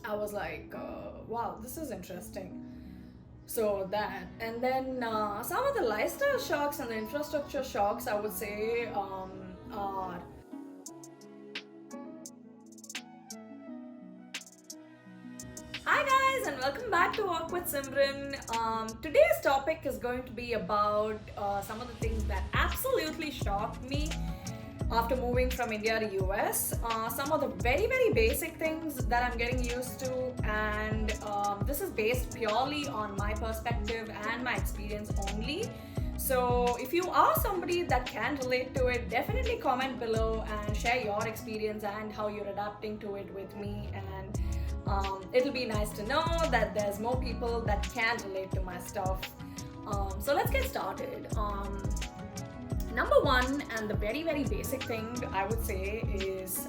I was like, wow, this is interesting. So that, and then some of the lifestyle shocks and the infrastructure shocks, I would say, are. Hi guys, and welcome back to Walk with Simran. Today's topic is going to be about some of the things that absolutely shocked me after moving from India to US. Some of the very basic things that I'm getting used to, and this is based purely on my perspective and my experience only. So if you are somebody that can relate to it, definitely comment below and share your experience and how you're adapting to it with me. And it'll be nice to know that there's more people that can relate to my stuff. So let's get started. Number one, and the very basic thing I would say is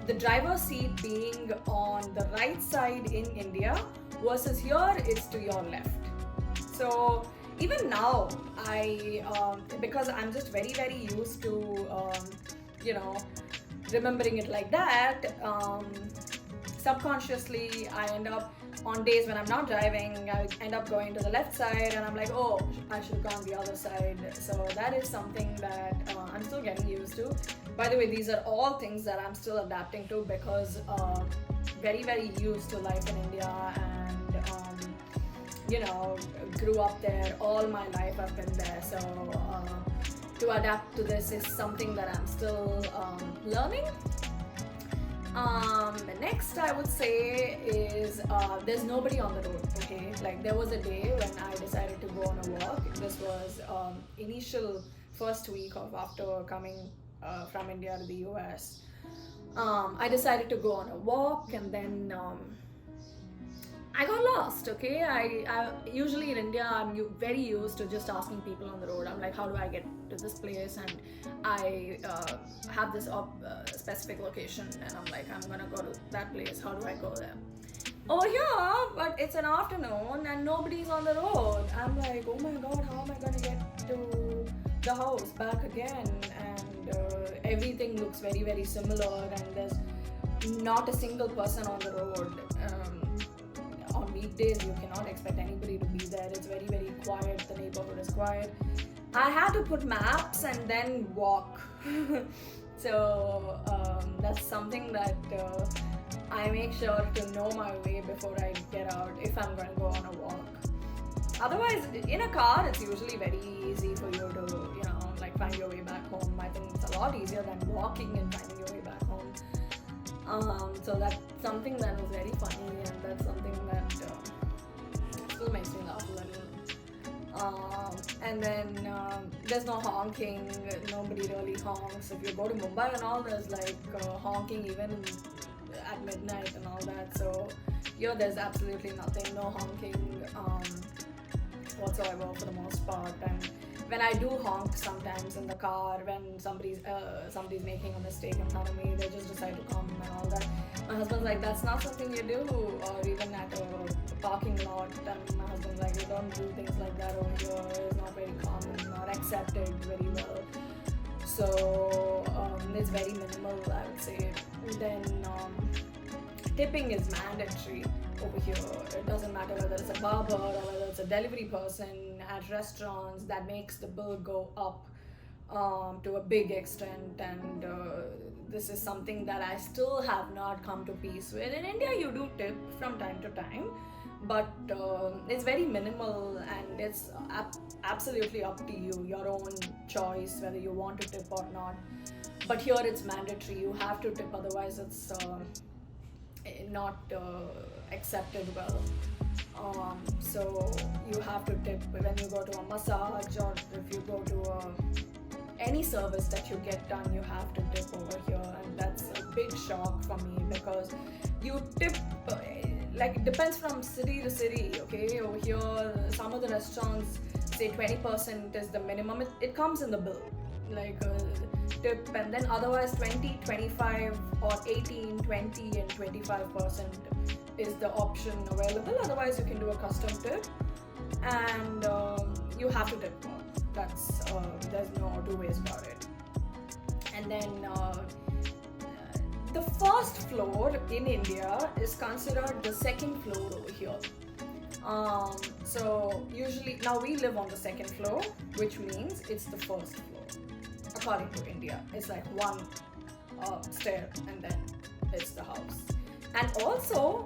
the driver's seat being on the right side in India versus here it's to your left. So even now, because I'm just very used to you know remembering it like that. Subconsciously, I end up on days when I'm not driving, I end up going to the left side, and I'm like, oh, I should have gone the other side. So that is something that I'm still getting used to. By the way, these are all things that I'm still adapting to because very used to life in India, and grew up there. All my life I've been there. So to adapt to this is something that I'm still learning. Next, I would say is there's nobody on the road. Okay, like there was a day when I decided to go on a walk. This was initial first week of after coming from India to the US. I decided to go on a walk, and then I got lost. Okay, I usually in India very used to just asking people on the road. I'm like, how do I get to this place? And I have this specific location, and I'm like, I'm gonna go to that place. How do I go there? Over here, but it's an afternoon and nobody's on the road. I'm like, oh my god, how am I gonna get to the house back again? And everything looks very similar, and there's not a single person on the road. On weekdays, you cannot expect anybody to be there. It's very quiet. The neighborhood is quiet. I had to put maps and then walk. So that's something that I make sure to know my way before I get out if I'm going to go on a walk. Otherwise, in a car, it's usually very easy for you to, find your way back home. I think it's a lot easier than walking and finding your way back home. So that's something that was very funny, and that's something that still makes me laugh a little. And then there's no honking. Nobody really honks. If you go to Mumbai and all, there's like honking even at midnight and all that. So here there's absolutely nothing, no honking whatsoever for the most part. And when I do honk sometimes in the car, when somebody's making a mistake in front of me, they just decide to come and all that. My husband's like, that's not something you do, or even at a parking lot. And my husband's like, you don't do things like that over here. It's not very common, not accepted very well. So it's very minimal, I would say. Then tipping is mandatory over here. It doesn't matter whether it's a barber or whether it's a delivery person at restaurants. That makes the bill go up to a big extent, and this is something that I still have not come to peace with. In India, you do tip from time to time, but it's very minimal, and it's absolutely up to you, your own choice whether you want to tip or not. But here it's mandatory. You have to tip, otherwise it's not accepted well. So you have to tip when you go to a massage, or if you go to any service that you get done, you have to tip over here. And that's a big shock for me, because you tip like it depends from city to city. Okay, over here some of the restaurants say 20% is the minimum. It comes in the bill, like tip, and then otherwise 20, 25 or 18, 20 and 25% is the option available. Otherwise you can do a custom tip, and you have to tip more. That's there's no two ways about it. And then the first floor in India is considered the second floor over here. So usually now we live on the second floor, which means it's the first floor. According to India, it's like one stair and then it's the house. And also,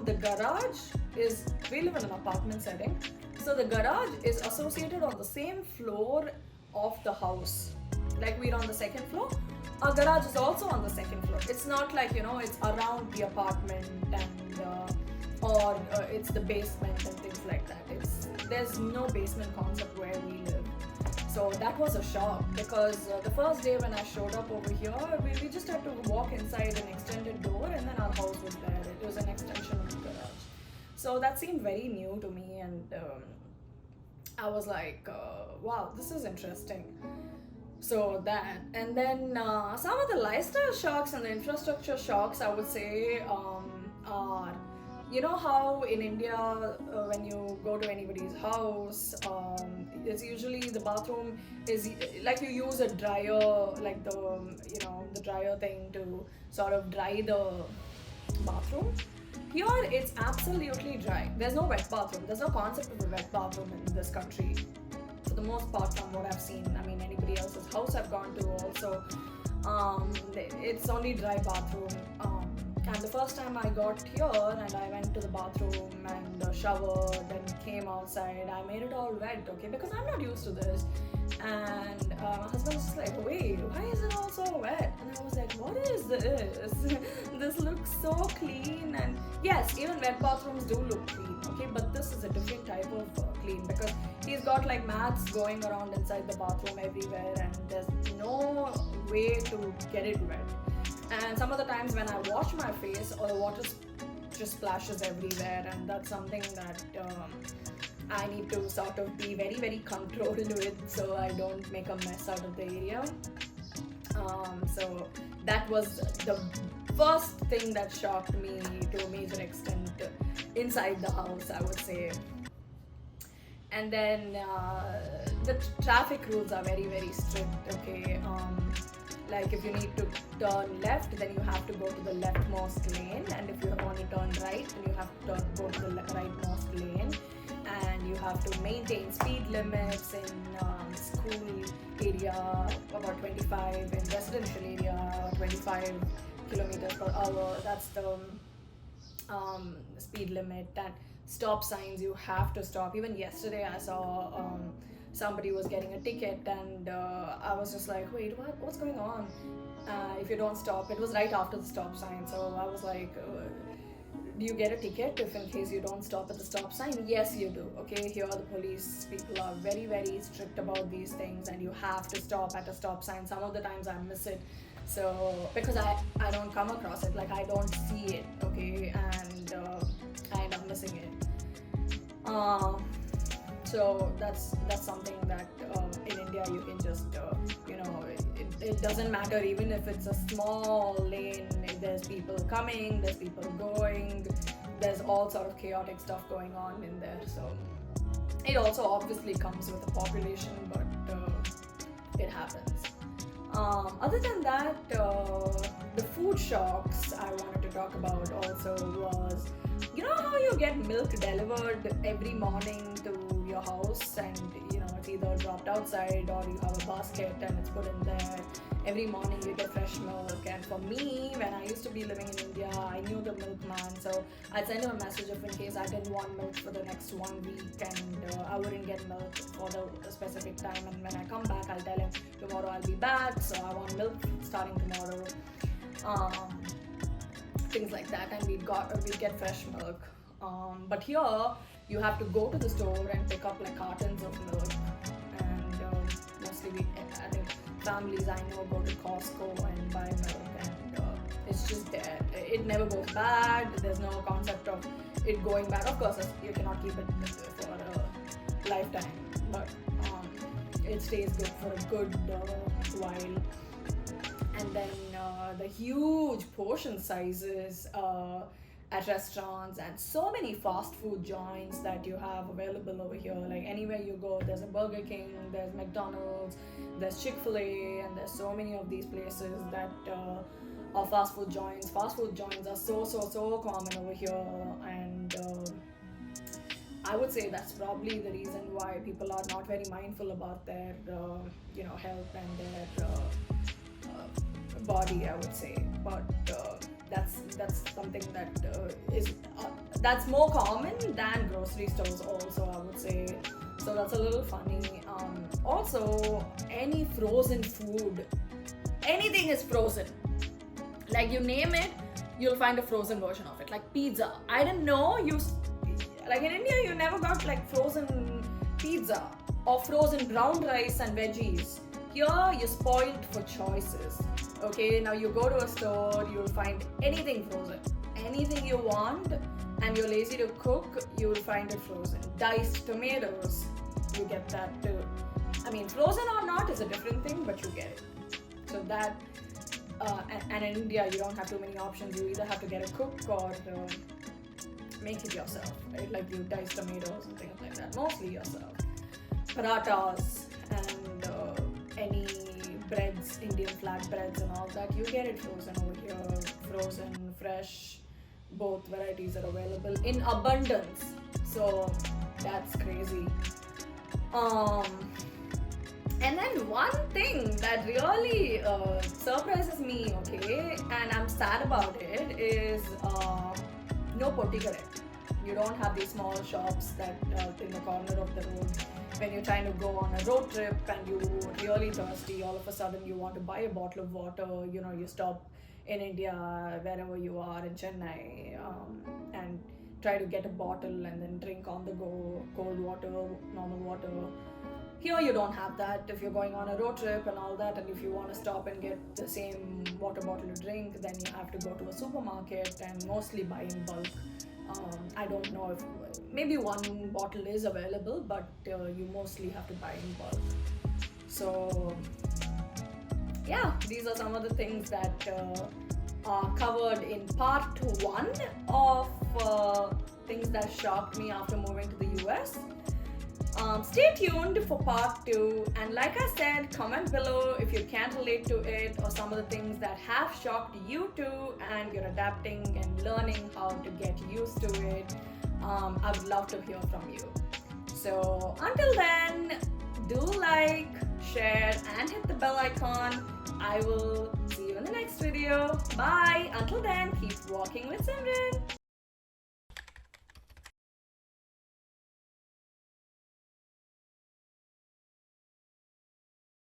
the garage is, we live in an apartment setting, so the garage is associated on the same floor of the house. Like we're on the second floor, our garage is also on the second floor. It's not like, it's around the apartment and or it's the basement and things like that. There's no basement concept where we live. So that was a shock because the first day when I showed up over here, we just had to walk inside an extended door and then our house was there. It was an extension of the garage. So that seemed very new to me, and I was like, wow, this is interesting. So that, and then some of the lifestyle shocks and the infrastructure shocks, I would say, are, how in India, when you go to anybody's house, it's usually the bathroom is like you use a dryer, like the dryer thing to sort of dry the bathroom. Here it's absolutely dry. There's no wet bathroom. There's no concept of a wet bathroom in this country. For the most part, from what I've seen, I mean, anybody else's house I've gone to also, it's only dry bathroom. And the first time I got here and I went to the bathroom and showered and came outside, I made it all wet, okay, because I'm not used to this. And my husband was just like, wait, why is it all so wet? And I was like, what is this? This looks so clean. And yes, even wet bathrooms do look clean, okay, but this is a different type of clean because he's got like mats going around inside the bathroom everywhere and there's no way to get it wet. And some of the times when I wash my face, or the water just splashes everywhere, and that's something that I need to sort of be very, very controlled with so I don't make a mess out of the area. So that was the first thing that shocked me to a major extent inside the house, I would say. And then the traffic rules are very, very strict, okay. Like if you need to turn left, then you have to go to the leftmost lane, and if you want to turn right, then you have to go to the rightmost lane, and you have to maintain speed limits in school area about 25, in residential area 25 kilometers per hour. That's the speed limit. And stop signs, you have to stop. Even yesterday I saw somebody was getting a ticket and I was just like, wait, what's going on? If you don't stop, it was right after the stop sign, so I was like, do you get a ticket if in case you don't stop at the stop sign? Yes, you do. Okay, here the police people are very, very strict about these things, and you have to stop at a stop sign. Some of the times I miss it, so because I don't come across it, like I don't see it, okay, and I end up missing it. So that's something that in India you can just it doesn't matter even if it's a small lane. There's people coming, there's people going, there's all sort of chaotic stuff going on in there. So it also obviously comes with the population, but it happens. Other than that, the food shocks I wanted to talk about also was, how you get milk delivered every morning to your house, and it's either dropped outside or you have a basket and it's put in there. Every morning you get fresh milk, and for me, when I used to be living in India, I knew the milkman, so I'd send him a message if in case I didn't want milk for the next 1 week, and I wouldn't get milk for the specific time, and when I come back I'll tell him tomorrow I'll be back, so I want milk starting tomorrow. Things like that, and we'd get fresh milk. But here you have to go to the store and pick up like cartons of milk, and mostly I think families I know go to Costco and buy milk, and it's just there. It never goes bad. There's no concept of it going bad. Of course, you cannot keep it for a lifetime, but it stays good for a good while. And then the huge portion sizes at restaurants, and so many fast food joints that you have available over here. Like anywhere you go, there's a Burger King, there's McDonald's, there's Chick-fil-A, and there's so many of these places that or fast food joints. Fast food joints are so common over here, and I would say that's probably the reason why people are not very mindful about their health and their body, I would say. But that's something that is that's more common than grocery stores also, I would say. So that's a little funny. Also, any frozen food, anything is frozen. Like, you name it, you'll find a frozen version of it. Like pizza, I didn't know like in India you never got like frozen pizza or frozen brown rice and veggies. Here you're spoiled for choices. Okay, now you go to a store, you'll find anything frozen. Anything you want and you're lazy to cook, you'll find it frozen. Diced tomatoes, you get that too. I mean, frozen or not is a different thing, but you get it. So that, and in India you don't have too many options. You either have to get a cook or make it yourself, right? Like you dice tomatoes and things like that, mostly yourself. Parathas and any breads, Indian flatbreads and all that, you get it frozen over here. Frozen, fresh, both varieties are available in abundance. So that's crazy. And then one thing that really surprises me, okay, and I'm sad about it, is no potikare. You don't have these small shops that in the corner of the road. When you're trying to go on a road trip and you're really thirsty, all of a sudden you want to buy a bottle of water. You stop in India, wherever you are in Chennai, and try to get a bottle and then drink on the go, cold water, normal water. Here you don't have that. If you're going on a road trip and all that, and if you want to stop and get the same water bottle to drink, then you have to go to a supermarket and mostly buy in bulk. I don't know if maybe one bottle is available, but you mostly have to buy in bulk. So yeah, these are some of the things that are covered in part 1 of things that shocked me after moving to the US. Stay tuned for part 2, and like I said, comment below if you can't relate to it or some of the things that have shocked you too and you're adapting and learning how to get used to it. I would love to hear from you. So until then, do like, share and hit the bell icon. I will see you in the next video. Bye. Until then, keep walking with Simran.